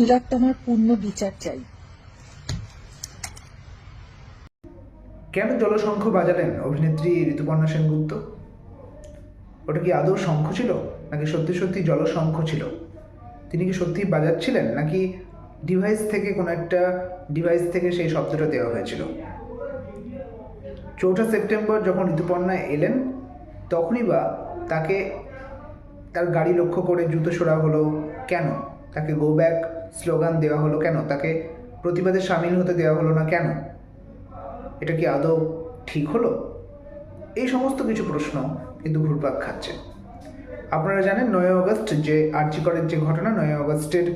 তিলোত্তমার পূর্ণ বিচার চাই। কেন জলশঙ্খ বাজালেন অভিনেত্রী ঋতুপর্ণা সেনগুপ্ত? ওটা কি আদৌ শঙ্খ ছিল, নাকি সত্যি সত্যি জলশঙ্খ ছিল? তিনি কি সত্যি বাজাচ্ছিলেন, নাকি কোনো একটা ডিভাইস থেকে সেই শব্দটা দেওয়া হয়েছিল? 4 সেপ্টেম্বর যখন ঋতুপর্ণা এলেন, তখনই বা তাকে তার গাড়ি লক্ষ্য করে জুতো ছোড়া হলো কেন? তাকে গো ব্যাক স্লোগান দেওয়া হলো কেন? তাকে প্রতিবাদে সামিল হতে দেওয়া হলো না কেন? এটা কি আদৌ ঠিক হলো? এই সমস্ত কিছু প্রশ্ন কিন্তু ঘুরপাক খাচ্ছে। আপনারা জানেন 9 আগস্ট যে আরজি করের যে ঘটনা, 9 আগস্টের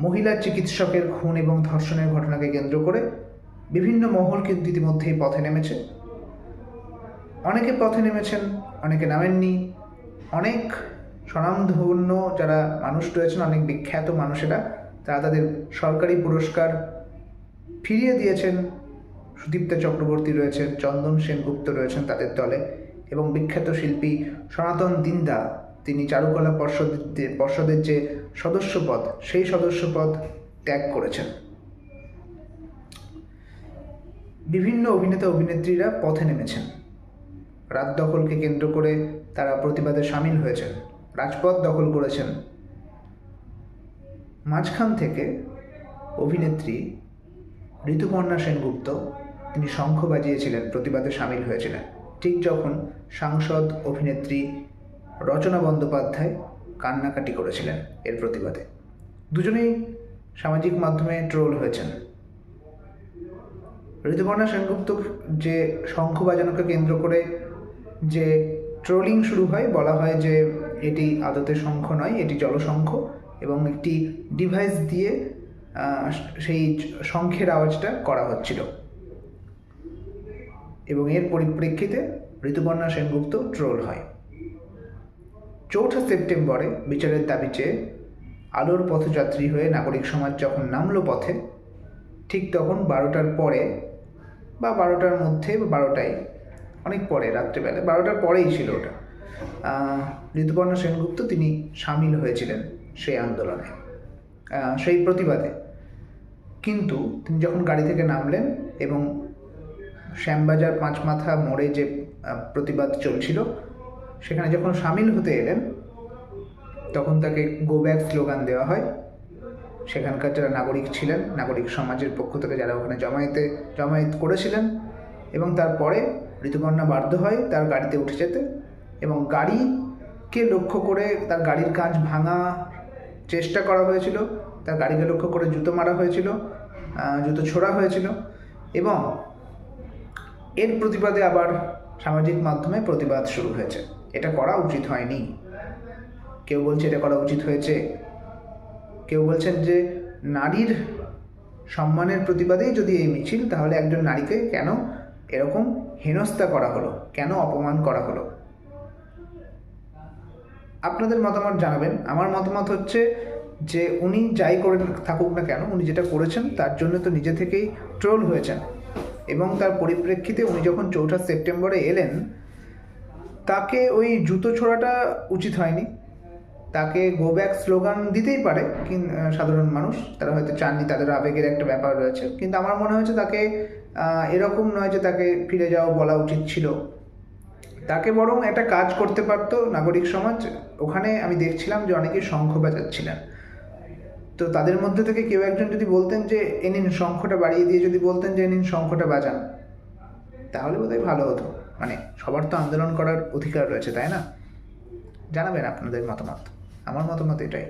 মহিলা চিকিৎসকের খুন এবং ধর্ষণের ঘটনাকে কেন্দ্র করে বিভিন্ন মহল কিন্তু ইতিমধ্যেই পথে নেমেছে। অনেকে পথে নেমেছেন, অনেকে নামেননি। অনেক স্বনামধন্য যারা মানুষ রয়েছেন, অনেক বিখ্যাত মানুষেরা, তারা তাদের সরকারি পুরস্কার ফিরিয়ে দিয়েছেন। সুদীপ্তা চক্রবর্তী রয়েছেন, চন্দন সেনগুপ্ত রয়েছেন তাদের দলে, এবং বিখ্যাত শিল্পী সনাতন দিন্দা, তিনি চারুকলা পর্ষদের যে সদস্যপদ, সেই সদস্যপদ ত্যাগ করেছেন। বিভিন্ন অভিনেতা অভিনেত্রীরা পথে নেমেছেন। রাত দখলকে কেন্দ্র করে তারা প্রতিবাদে সামিল হয়েছেন, রাজপথ দখল করেছেন। মাঝখান থেকে অভিনেত্রী ঋতুপর্ণা সেনগুপ্ত তিনি শঙ্খ বাজিয়েছিলেন, প্রতিবাদে সামিল হয়েছিলেন, ঠিক যখন সাংসদ অভিনেত্রী রচনা বন্দ্যোপাধ্যায় কান্নাকাটি করেছিলেন এর প্রতিবাদে। দুজনেই সামাজিক মাধ্যমে ট্রোল হয়েছেন। ঋতুপর্ণা সেনগুপ্ত যে শঙ্খ বাজানোকে কেন্দ্র করে যে ট্রোলিং শুরু হয়, বলা হয় যে এটি আদতে শঙ্খ নয়, এটি জলশঙ্খ, এবং একটি ডিভাইস দিয়ে সেই শঙ্খের আওয়াজটা করা হচ্ছিল, এবং এর পরিপ্রেক্ষিতে ঋতুপর্ণা সেনগুপ্ত ট্রোল হয়। 4 সেপ্টেম্বরে বিচারের দাবি চেয়ে আলোর পথযাত্রী হয়ে নাগরিক সমাজ যখন নামলো পথে, ঠিক তখন 12টার পরে বা 12টার মধ্যে বা 12টায়, অনেক পরে, রাত্রেবেলা 12টার পরেই ছিল ওটা, ঋতুপর্ণা সেনগুপ্ত তিনি সামিল হয়েছিলেন সেই আন্দোলনে, সেই প্রতিবাদে। কিন্তু তিনি যখন গাড়ি থেকে নামলেন এবং শ্যামবাজার পাঁচমাথা মোড়ে যে প্রতিবাদ চলছিল সেখানে যখন সামিল হতে এলেন, তখন তাকে গো ব্যাক স্লোগান দেওয়া হয়। সেখানকার যারা নাগরিক ছিলেন, নাগরিক সমাজের পক্ষ থেকে যারা ওখানে জমায়েত করেছিলেন, এবং তারপরে ঋতুপর্ণা বাধ্য হয় তার গাড়িতে উঠে যেতে, এবং গাড়িকে লক্ষ্য করে তার গাড়ির কাঁচ ভাঙা চেষ্টা করা হয়েছিল, তার গাড়িকে লক্ষ্য করে জুতো মারা হয়েছিল, জুতো ছোড়া হয়েছিল, এবং এর প্রতিবাদে আবার সামাজিক মাধ্যমে প্রতিবাদ শুরু হয়েছে। এটা করা উচিত হয়নি। কেউ বলছে এটা করা উচিত হয়েছে, কেউ বলছেন যে নারীর সম্মানের প্রতিবাদেই যদি এই মিছিল, তাহলে একজন নারীকে কেন এরকম হেনস্থা করা হলো, কেন অপমান করা হলো? আপনাদের মতামত জানাবেন। আমার মতামত হচ্ছে যে উনি যাই করে থাকুক না কেন, উনি যেটা করেছেন তার জন্য তো নিজে থেকেই ট্রোল হয়েছেন, এবং তার পরিপ্রেক্ষিতে উনি যখন 4 সেপ্টেম্বরে এলেন, তাকে ওই জুতো ছোড়াটা উচিত হয়নি। তাকে গো ব্যাক স্লোগান দিতেই পারে সাধারণ মানুষ, তারা হয়তো চাননি, তাদের আবেগের একটা ব্যাপার রয়েছে, কিন্তু আমার মনে হয়েছে তাকে এরকম নয় যে তাকে ফিরে যাওয়া বলা উচিত ছিল। তাকে বরং একটা কাজ করতে পারতো নাগরিক সমাজ। ওখানে আমি দেখছিলাম যে অনেকেই শঙ্খ বাজাচ্ছিলেন, তো তাদের মধ্যে থেকে কেউ একজন যদি বলতেন যে এ নিন শঙ্খটা বাড়িয়ে দিয়ে, যদি বলতেন যে এ নিন শঙ্খটা বাজান, তাহলে বোধহয় ভালো হতো। মানে সবার তো আন্দোলন করার অধিকার রয়েছে, তাই না? জানাবেন আপনাদের মতামত। আমার মতামত এটাই।